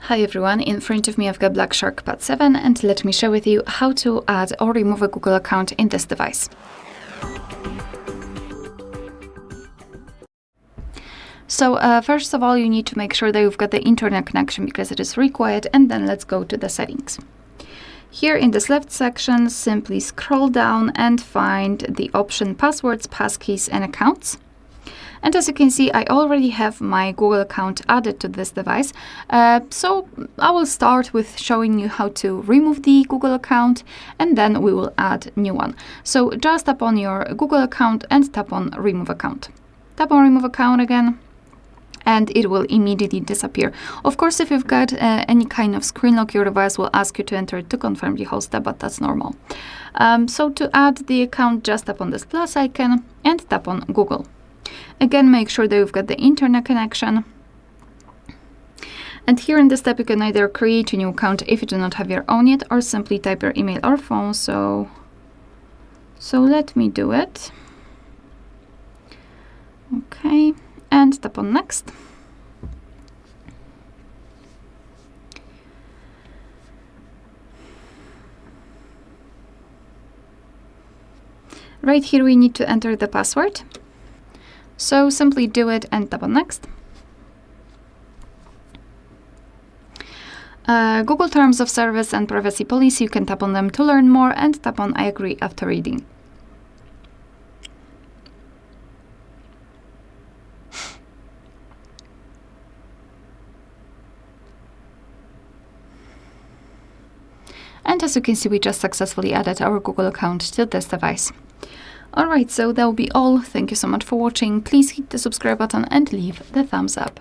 Hi everyone, in front of me I've got Black Shark Pad 7 and let me share with you how to add or remove a Google account in this device. So first of all you need to make sure that you've got the internet connection because it is required, and then let's go to the settings. Here in this left section simply scroll down and find the option Passwords, Passkeys and Accounts. And as you can see, I already have my Google account added to this device. So I will start with showing you how to remove the Google account, and then we will add a new one. So just tap on your Google account and tap on Remove Account. Tap on Remove Account again, and it will immediately disappear. Of course, if you've got any kind of screen lock, your device will ask you to enter it to confirm the whole step, but that's normal. So to add the account, just tap on this plus icon and tap on Google. Again, make sure that you've got the internet connection. And here in this step, you can either create a new account if you do not have your own yet, or simply type your email or phone. So let me do it. Okay, and tap on Next. Right here, we need to enter the password. So simply do it and tap on Next. Google Terms of Service and Privacy Policy, you can tap on them to learn more and tap on I agree after reading. And as you can see, we just successfully added our Google account to this device. Alright, so that will be all. Thank you so much for watching. Please hit the subscribe button and leave the thumbs up.